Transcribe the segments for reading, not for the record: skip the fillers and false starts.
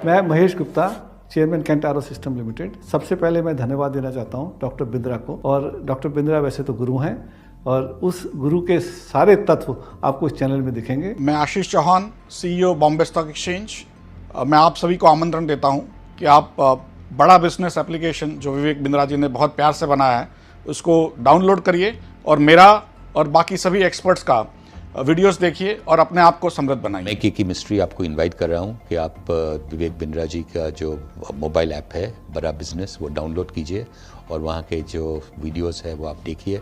मैं Mahesh Gupta, chairman cantt आरो system limited. सबसे पहले मैं धन्यवाद देना चाहता हूं डॉक्टर बिंद्रा को। और डॉक्टर बिंद्रा वैसे तो गुरु हैं और उस गुरु के सारे तत्व आपको इस चैनल में दिखेंगे। मैं Ashish Chauhan, CEO Bombay stock exchange. मैं आप सभी को आमंत्रण देता हूं कि आप बड़ा बिजनेस एप्लीकेशन जो विवेक बिंद्रा जी ने बहुत प्यार से बनाया है उसको डाउनलोड करिए और मेरा और बाकी सभी एक्सपर्ट्स का वीडियोस देखिए और अपने आप को समृद्ध बनाइए। मैं की मिस्ट्री आपको इनवाइट कर रहा हूँ कि आप विवेक बिंद्रा जी का जो मोबाइल ऐप है बड़ा बिजनेस वो डाउनलोड कीजिए और वहाँ के जो वीडियोस है वो आप देखिए।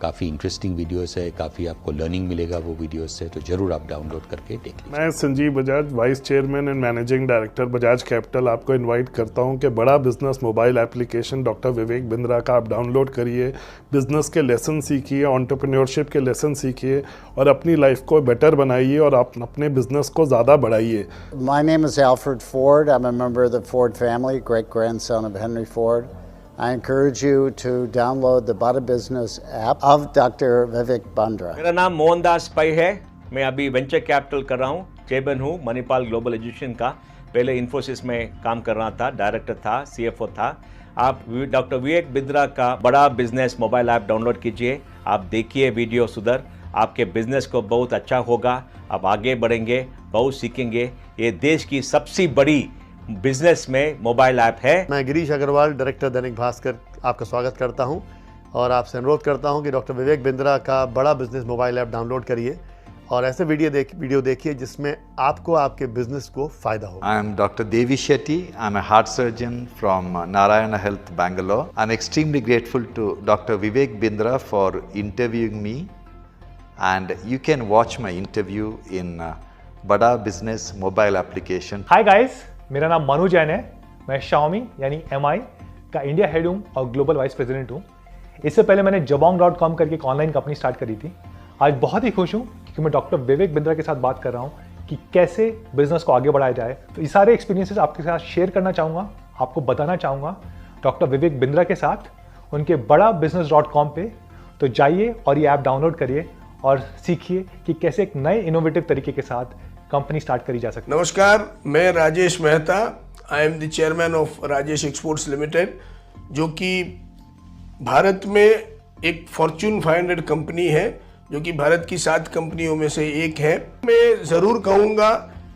काफ़ी इंटरेस्टिंग वीडियोस है, काफ़ी आपको लर्निंग मिलेगा वो वीडियोस से, तो ज़रूर आप डाउनलोड करके देख लीजिए। मैं Sanjeev Bajaj, vice chairman and managing director Bajaj capital, आपको इनवाइट करता हूं कि बड़ा business mobile application doctor Vivek Bindra का आप डाउनलोड करिए, बिजनेस के लेसन सीखिए, एंटरप्रेन्योरशिप के लेसन सीखिए और अपनी लाइफ को बेटर बनाइए और आप अपने बिजनेस को ज़्यादा बढ़ाइए। My name is Alfred Ford. I'm a member of the Ford family, great grandson of Henry Ford. I encourage you to download the Bada Business app of Dr. Vivek Bindra. मेरा नाम मोहनदास पै है। मैं अभी venture capital कर रहा हूँ, chairman हूँ मणिपाल ग्लोबल एजुकेशन का। पहले इन्फोसिस में काम कर रहा था, डायरेक्टर था, CFO था। आप डॉक्टर विवेक बिंद्रा का बड़ा बिजनेस मोबाइल ऐप डाउनलोड कीजिए, आप देखिए वीडियो सुधर, आपके बिजनेस को बहुत अच्छा होगा, आप आगे बढ़ेंगे, बहुत सीखेंगे। ये देश की सबसे बड़ी बिजनेस में मोबाइल ऐप है। मैं गिरीश अग्रवाल, डायरेक्टर दैनिक भास्कर, आपका स्वागत करता हूं और आपसे अनुरोध करता हूं कि डॉक्टर विवेक बिंद्रा का बड़ा बिजनेस मोबाइल ऐप डाउनलोड करिए और ऐसे वीडियो देखिए जिसमें आपको आपके बिजनेस को फायदा हो। I am Dr. Devi Shetty. I am a heart surgeon from Narayana Health, Bangalore. I am extremely grateful to Dr. Vivek Bindra for interviewing me, and you can watch my interview in Bada Business mobile application. Hi guys, मेरा नाम मनु जैन है। मैं Xiaomi यानी MI का India head हूँ और global vice president हूँ। इससे पहले मैंने jabong.com करके एक ऑनलाइन कंपनी स्टार्ट करी थी। आज बहुत ही खुश हूँ क्योंकि मैं डॉक्टर विवेक बिंद्रा के साथ बात कर रहा हूँ कि कैसे बिजनेस को आगे बढ़ाया जाए। तो ये सारे एक्सपीरियंसेस आपके साथ शेयर करना चाहूँगा, आपको बताना चाहूँगा डॉक्टर विवेक बिंद्रा के साथ उनके बड़ा business.com पे। तो जाइए और ये ऐप डाउनलोड करिए और सीखिए कि कैसे एक नए इनोवेटिव तरीके के साथ कंपनी स्टार्ट करी जा सकती है। नमस्कार, मैं Rajesh Mehta. I am the chairman of Rajesh exports limited, जो कि भारत में एक फॉर्च्यून 500 कंपनी है, जो कि भारत की 7 कंपनियों में से एक है। मैं ज़रूर कहूँगा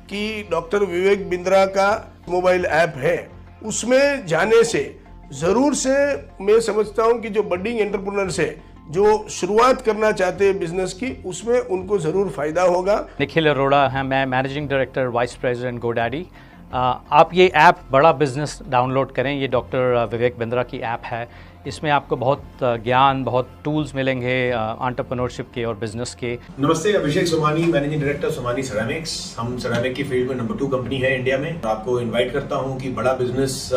कि डॉक्टर विवेक बिंद्रा का मोबाइल ऐप है, उसमें जाने से ज़रूर से मैं समझता हूँ कि जो बडिंग एंटरप्रेन्योर्स है, जो शुरुआत करना चाहते हैं बिजनेस की, उसमें उनको ज़रूर फ़ायदा होगा। निखिल अरोड़ा है, मैं managing director vice president GoDaddy. आप ये ऐप बड़ा बिजनेस डाउनलोड करें। ये डॉक्टर विवेक बिंद्रा की ऐप है। इसमें आपको बहुत ज्ञान, बहुत टूल्स मिलेंगे एंटरप्रेन्योरशिप के और बिजनेस के। नमस्ते, Abhishek Somani, managing director Somani ceramics. हम सेरामिक की फील्ड में नंबर 2 कंपनी है इंडिया में। आपको इन्वाइट करता हूँ कि बड़ा बिजनेस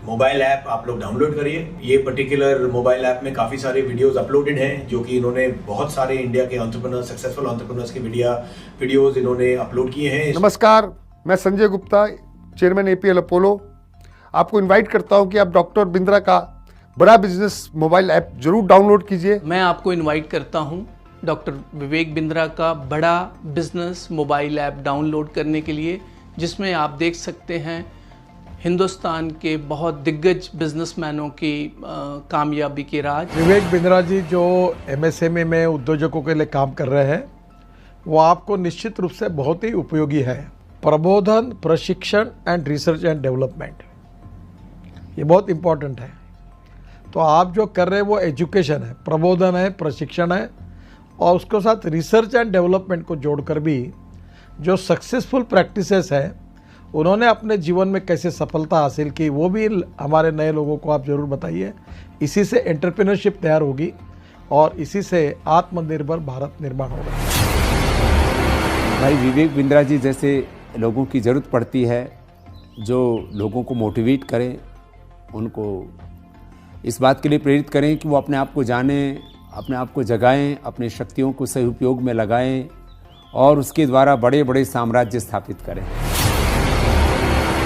मोबाइल ऐप आप लोग डाउनलोड करिए। ये पर्टिकुलर मोबाइल ऐप में काफ़ी सारे वीडियोस अपलोडेड हैं, जो कि इन्होंने बहुत सारे इंडिया के एंटरप्रेन्योर्स, सक्सेसफुल एंटरप्रेन्योर्स के वीडियोस इन्होंने अपलोड किए हैं। नमस्कार, मैं Sanjay Gupta, chairman APL Apollo. आपको इनवाइट करता हूं कि आप डॉक्टर बिंद्रा का बड़ा बिजनेस मोबाइल ऐप जरूर डाउनलोड कीजिए। मैं आपको इनवाइट करता हूं डॉक्टर विवेक बिंद्रा का बड़ा बिजनेस मोबाइल ऐप डाउनलोड करने के लिए, जिसमें आप देख सकते हैं हिंदुस्तान के बहुत दिग्गज बिजनेसमैनों की कामयाबी के राज। विवेक बिंद्रा जी जो MSME में उद्योजकों के लिए काम कर रहे हैं, वो आपको निश्चित रूप से बहुत ही उपयोगी है। प्रबोधन, प्रशिक्षण एंड रिसर्च एंड डेवलपमेंट, ये बहुत इम्पोर्टेंट है। तो आप जो कर रहे हैं वो एजुकेशन है, प्रबोधन है, प्रशिक्षण है और उसके साथ रिसर्च एंड डेवलपमेंट को जोड़कर भी जो सक्सेसफुल प्रैक्टिसेस है उन्होंने अपने जीवन में कैसे सफलता हासिल की, वो भी हमारे नए लोगों को आप ज़रूर बताइए। इसी से एंटरप्रेन्योरशिप तैयार होगी और इसी से आत्मनिर्भर भारत निर्माण होगा। भाई विवेक बिंद्रा जी जैसे लोगों की ज़रूरत पड़ती है, जो लोगों को मोटिवेट करें, उनको इस बात के लिए प्रेरित करें कि वो अपने आप को जानें, अपने आप को जगाएं, अपनी शक्तियों को सही उपयोग में लगाएं और उसके द्वारा बड़े बड़े साम्राज्य स्थापित करें।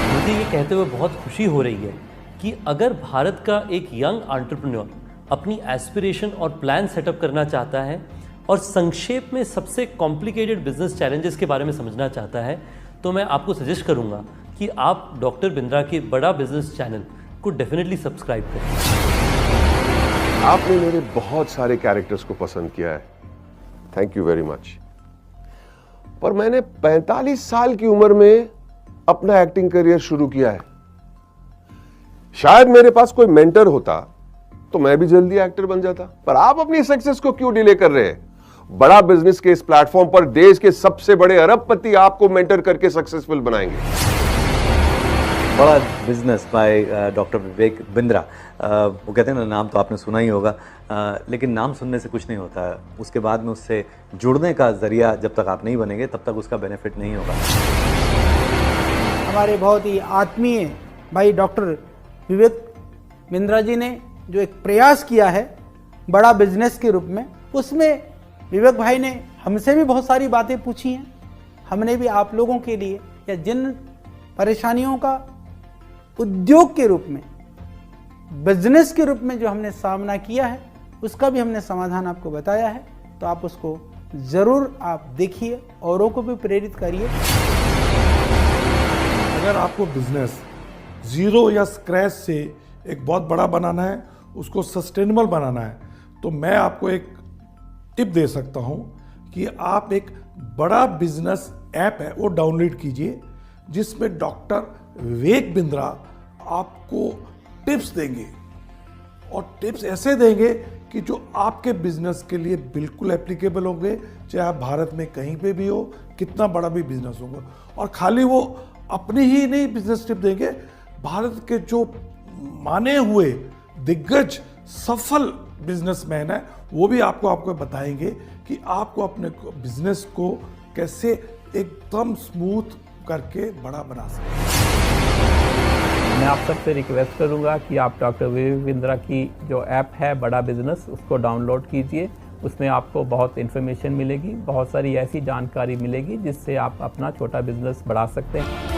मुझे ये कहते हुए बहुत खुशी हो रही है कि अगर भारत का एक यंग एंटरप्रेन्योर अपनी एस्पिरेशन और प्लान सेटअप करना चाहता है और संक्षेप में सबसे कॉम्प्लिकेटेड बिजनेस चैलेंजेस के बारे में समझना चाहता है, तो मैं आपको सजेस्ट करूंगा कि आप डॉक्टर बिंद्रा के बड़ा बिजनेस चैनल को डेफिनेटली सब्सक्राइब करें। आपने मेरे बहुत सारे कैरेक्टर्स को पसंद किया है, थैंक यू वेरी मच। पर मैंने 45 साल की उम्र में अपना एक्टिंग करियर शुरू किया है। शायद मेरे पास कोई मेंटर होता तो मैं भी जल्दी एक्टर बन जाता, पर आप अपनी सक्सेस को क्यों डिले कर रहे हैं? बड़ा बिजनेस के इस प्लेटफॉर्म पर देश के सबसे बड़े अरबपति आपको मेंटर करके सक्सेसफुल बनाएंगे। बड़ा business by doctor Vivek Bindra, वो कहते हैं ना, नाम तो आपने सुना ही होगा, लेकिन नाम सुनने से कुछ नहीं होता, उसके बाद में उससे जुड़ने का जरिया जब तक आप नहीं बनेंगे तब तक उसका बेनिफिट नहीं होगा। हमारे बहुत ही आत्मीय भाई डॉक्टर विवेक बिंद्रा जी ने जो एक प्रयास किया है बड़ा बिजनेस के रूप में, उसमें विवेक भाई ने हमसे भी बहुत सारी बातें पूछी हैं। हमने भी आप लोगों के लिए या जिन परेशानियों का उद्योग के रूप में, बिजनेस के रूप में जो हमने सामना किया है, उसका भी हमने समाधान आपको बताया है। तो आप उसको ज़रूर आप देखिए, औरों को भी प्रेरित करिए। अगर आपको बिजनेस ज़ीरो या स्क्रैच से एक बहुत बड़ा बनाना है, उसको सस्टेनेबल बनाना है, तो मैं आपको एक टिप दे सकता हूं कि आप एक बड़ा बिजनेस ऐप है वो डाउनलोड कीजिए, जिसमें डॉक्टर विवेक बिंद्रा आपको टिप्स देंगे, और टिप्स ऐसे देंगे कि जो आपके बिजनेस के लिए बिल्कुल एप्लीकेबल होंगे, चाहे आप भारत में कहीं पे भी हो, कितना बड़ा भी बिजनेस होगा। और खाली वो अपनी ही नहीं बिजनेस टिप देंगे, भारत के जो माने हुए दिग्गज सफल बिजनेसमैन है वो भी आपको बताएंगे कि आपको अपने बिजनेस को कैसे एकदम स्मूथ करके बड़ा बना सकते। मैं आप सबसे रिक्वेस्ट करूंगा कि आप डॉक्टर विवेक बिंद्रा की जो ऐप है बड़ा बिजनेस, उसको डाउनलोड कीजिए। उसमें आपको बहुत इन्फॉर्मेशन मिलेगी, बहुत सारी ऐसी जानकारी मिलेगी जिससे आप अपना छोटा बिजनेस बढ़ा सकते हैं।